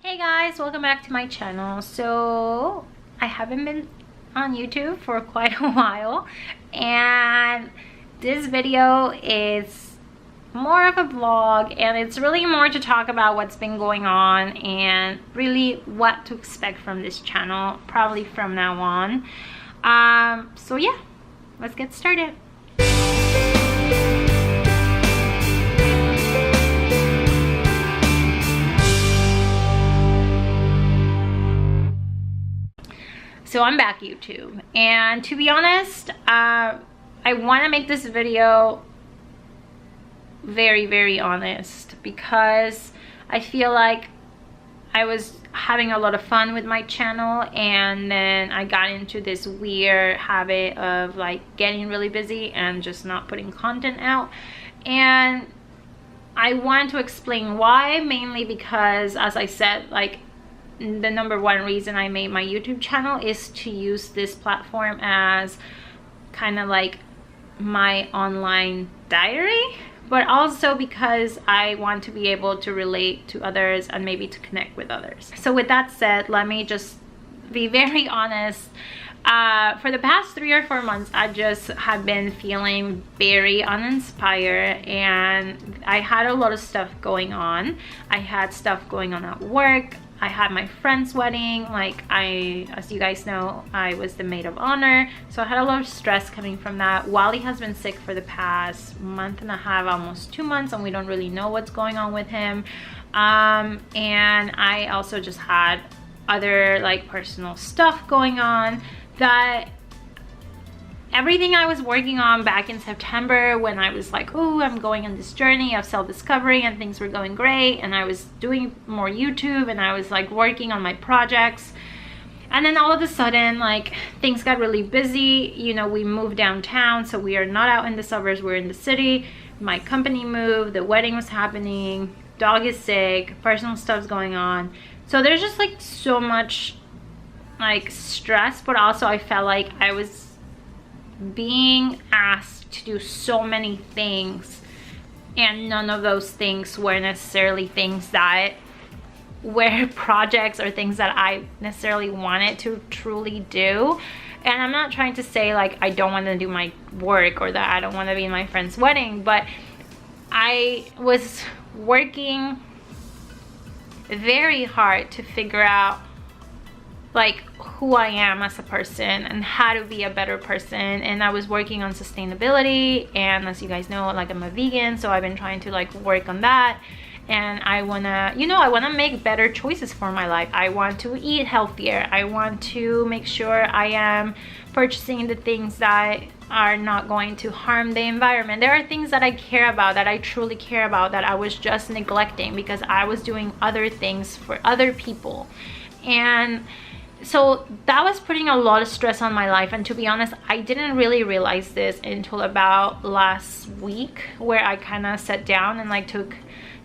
Hey guys, welcome back to my channel. So I haven't been on YouTube for quite a while, and this video is more of a vlog, and it's really more to talk about what's been going on and really what to expect from this channel probably from now on. So yeah, let's get started. So I'm back YouTube, and to be honest, I want to make this video very honest, because I feel like I was having a lot of fun with my channel, and then I got into this weird habit of like getting really busy and just not putting content out. And I want to explain why, mainly because, as I said, like the number one reason I made my YouTube channel is to use this platform as kind of like my online diary, but also because I want to be able to relate to others and maybe to connect with others. So with that said, let me just be very honest. For the past 3 or 4 months, I just have been feeling very uninspired, and I had a lot of stuff going on. I had stuff going on at work. I had my friend's wedding. Like, as you guys know, I was the maid of honor, so I had a lot of stress coming from that. Wally has been sick for the past month and a half, almost 2 months, and we don't really know what's going on with him. And I also just had other like personal stuff going on, that everything I was working on back in September, when I was like, oh, I'm going on this journey of self-discovery and things were going great, and I was doing more YouTube and I was like working on my projects, and then all of a sudden, like, things got really busy. You know, we moved downtown, so we are not out in the suburbs, we're in the city. My company moved, the wedding was happening, dog is sick, personal stuff's going on. So there's just like so much like stress, but also I felt like I was being asked to do so many things, and none of those things were necessarily things that were projects or things that I necessarily wanted to truly do. And I'm not trying to say like I don't want to do my work or that I don't want to be in my friend's wedding, but I was working very hard to figure out like who I am as a person and how to be a better person. And I was working on sustainability, and as you guys know, like, I'm a vegan, so I've been trying to like work on that. And I wanna, you know, I wanna make better choices for my life. I want to eat healthier. I want to make sure I am purchasing the things that are not going to harm the environment. There are things that I care about, that I truly care about, that I was just neglecting because I was doing other things for other people. And so that was putting a lot of stress on my life. And to be honest, I didn't really realize this until about last week, where I kind of sat down and like took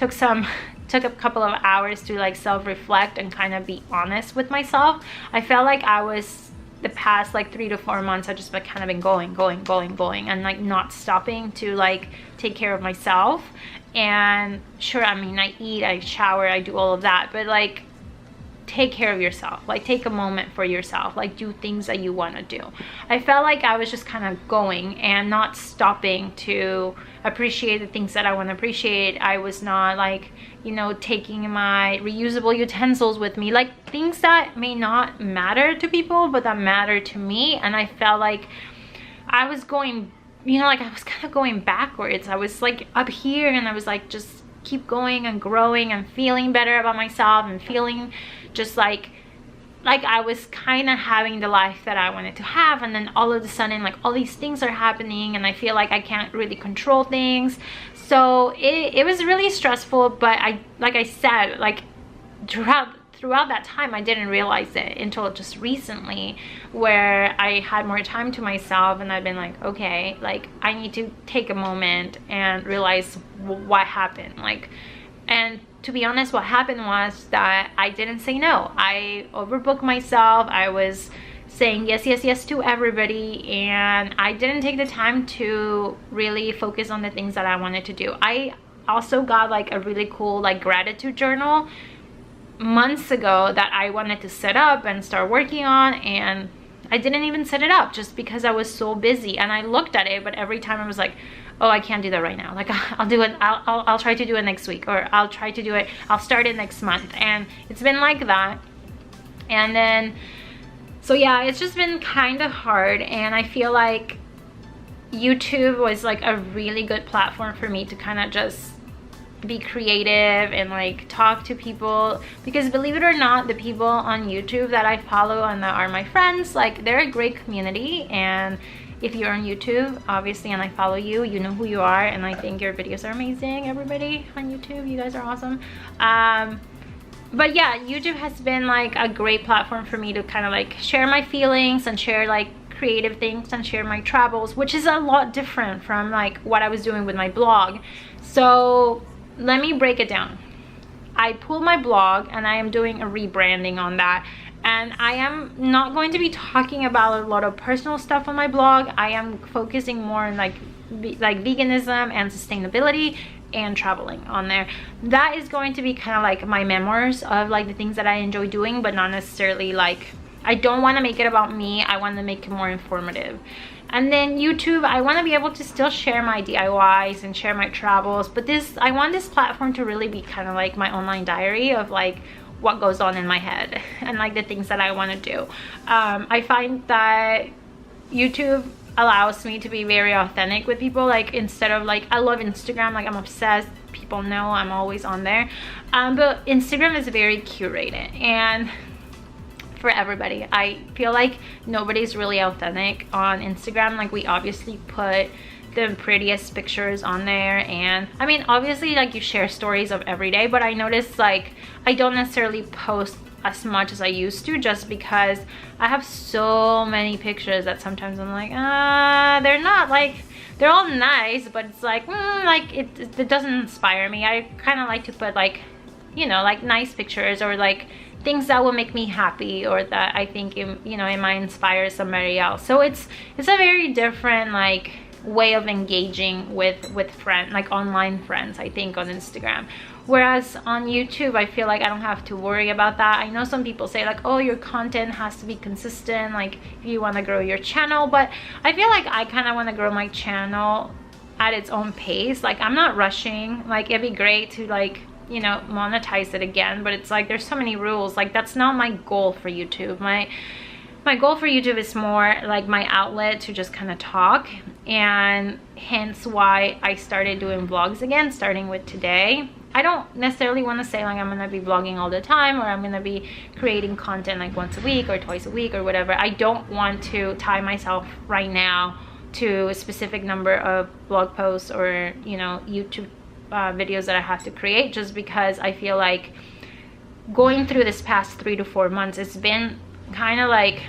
a couple of hours to like self-reflect and kind of be honest with myself. I felt like I was, the past like 3 to 4 months, I just like kind of been going and like not stopping to like take care of myself. And sure, I mean, I eat, I shower, I do all of that, but like, take care of yourself. Like, take a moment for yourself, like do things that you want to do. I felt like I was just kind of going and not stopping to appreciate the things that I want to appreciate. I was not like, you know, taking my reusable utensils with me, like things that may not matter to people but that matter to me. And I felt like I was going, you know, like I was kind of going backwards. I was like up here, and I was like just keep going and growing and feeling better about myself and feeling just like I was kind of having the life that I wanted to have. And then all of a sudden, like, all these things are happening, and I feel like I can't really control things. So it was really stressful. But like I said, like throughout that time, I didn't realize it until just recently, where I had more time to myself, and I've been like, okay, like I need to take a moment and realize what happened. Like, and to be honest, what happened was that I didn't say no. I overbooked myself. I was saying yes to everybody, and I didn't take the time to really focus on the things that I wanted to do. I also got like a really cool like gratitude journal months ago that I wanted to set up and start working on, and I didn't even set it up just because I was so busy. And I looked at it, but every time I was like, oh, I can't do that right now. Like, I'll do it, I'll try to do it next week, or I'll try to do it, I'll start it next month. And it's been like that. And then, so yeah, it's just been kind of hard. And I feel like YouTube was like a really good platform for me to kind of just be creative and like talk to people, because believe it or not, the people on YouTube that I follow and that are my friends, like, they're a great community. And if you're on YouTube, obviously, and I follow you, you know who you are, and I think your videos are amazing. Everybody on YouTube, you guys are awesome. But yeah, YouTube has been like a great platform for me to kind of like share my feelings and share like creative things and share my travels, which is a lot different from like what I was doing with my blog. So let me break it down. I pulled my blog and I am doing a rebranding on that, and I am not going to be talking about a lot of personal stuff on my blog. I am focusing more on like veganism and sustainability and traveling on there. That is going to be kind of like my memoirs of like the things that I enjoy doing, but not necessarily like, I don't want to make it about me. I want to make it more informative. And then YouTube, I want to be able to still share my DIYs and share my travels, but I want this platform to really be kind of like my online diary of like what goes on in my head and like the things that I want to do. I find that YouTube allows me to be very authentic with people. Like, instead of like, I love Instagram, like I'm obsessed, people know I'm always on there, but Instagram is very curated and for everybody. I feel like nobody's really authentic on Instagram. Like, we obviously put the prettiest pictures on there, and I mean, obviously, like, you share stories of every day, but I noticed like I don't necessarily post as much as I used to, just because I have so many pictures that sometimes I'm like, they're not like, they're all nice, but it's like, it doesn't inspire me. I kind of like to put like, you know, like nice pictures, or like things that will make me happy, or that I think, you know, it might inspire somebody else. So it's a very different like way of engaging with friends, like online friends, I think, on Instagram. Whereas on YouTube, I feel like I don't have to worry about that. I know some people say like, oh, your content has to be consistent, like if you want to grow your channel, but I feel like I kind of want to grow my channel at its own pace. Like, I'm not rushing. Like, it'd be great to like, you know, monetize it again, but it's like there's so many rules. Like, that's not my goal for YouTube. My goal for YouTube is more like my outlet to just kind of talk, and hence why I started doing vlogs again, starting with today. I don't necessarily want to say like I'm gonna be vlogging all the time, or I'm gonna be creating content like once a week or twice a week or whatever. I don't want to tie myself right now to a specific number of blog posts or, you know, YouTube videos that I have to create, just because I feel like going through this past 3 to 4 months, it's been kind of like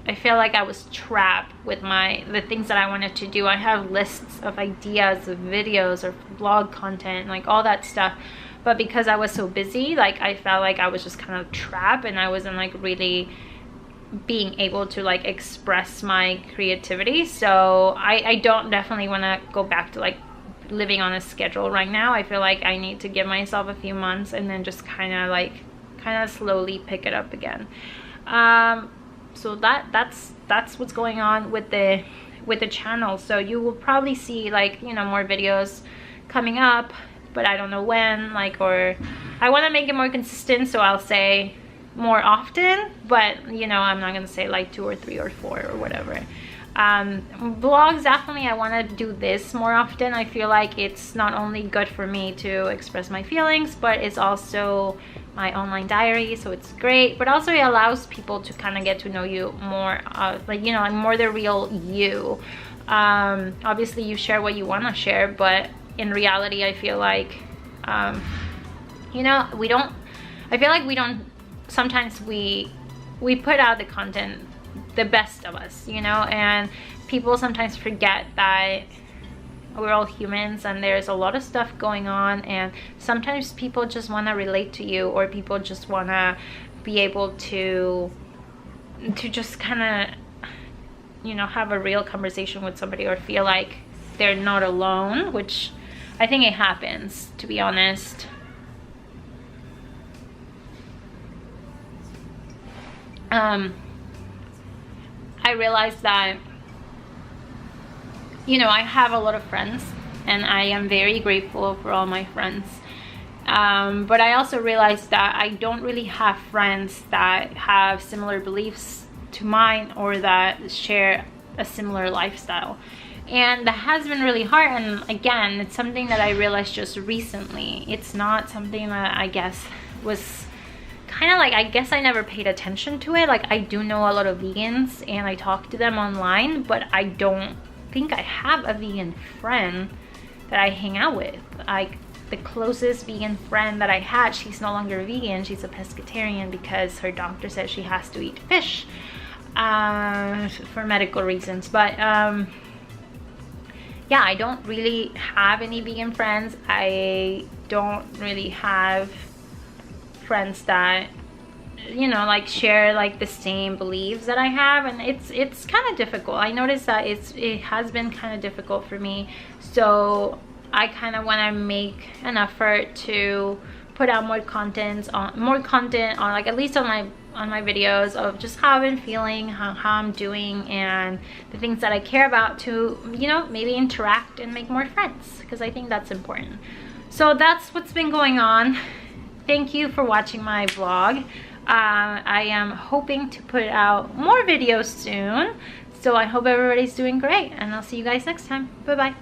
I feel like I was trapped with the things that I wanted to do. I have lists of ideas of videos or blog content, like all that stuff, but because I was so busy, like I felt like I was just kind of trapped, and I wasn't like really being able to like express my creativity. So I don't definitely want to go back to like living on a schedule right now. I feel like I need to give myself a few months and then just kind of slowly pick it up again. So that's what's going on with the channel. So you will probably see like, you know, more videos coming up, but I don't know when, like, or I want to make it more consistent, so I'll say more often, but you know, I'm not gonna say like 2 or 3 or 4 or whatever. Vlogs, definitely I want to do this more often. I feel like it's not only good for me to express my feelings, but it's also my online diary, so it's great. But also it allows people to kind of get to know you more, like, you know, more the real you. Obviously you share what you want to share, but in reality I feel like you know, I feel like we don't sometimes we put out the content, the best of us, you know, and people sometimes forget that we're all humans and there's a lot of stuff going on, and sometimes people just want to relate to you, or people just want to be able to just kind of, you know, have a real conversation with somebody, or feel like they're not alone, which I think it happens, to be honest. I realized that, you know, I have a lot of friends and I am very grateful for all my friends. But I also realized that I don't really have friends that have similar beliefs to mine or that share a similar lifestyle. And that has been really hard. And again, it's something that I realized just recently. It's not something that I guess was kind of like, I guess I never paid attention to it. Like, I do know a lot of vegans and I talk to them online, but I don't think I have a vegan friend that I hang out with. Like, the closest vegan friend that I had, she's no longer vegan, she's a pescatarian because her doctor said she has to eat fish for medical reasons. But yeah, I don't really have any vegan friends. I don't really have friends that, you know, like share like the same beliefs that I have, and it's kind of difficult. I noticed that it has been kind of difficult for me, so I kind of want to make an effort to put out more content on like at least on my videos of just how I've been feeling, how I'm doing, and the things that I care about, to, you know, maybe interact and make more friends, because I think that's important. So that's what's been going on. Thank you for watching my vlog. I am hoping to put out more videos soon, so I hope everybody's doing great, and I'll see you guys next time. Bye bye.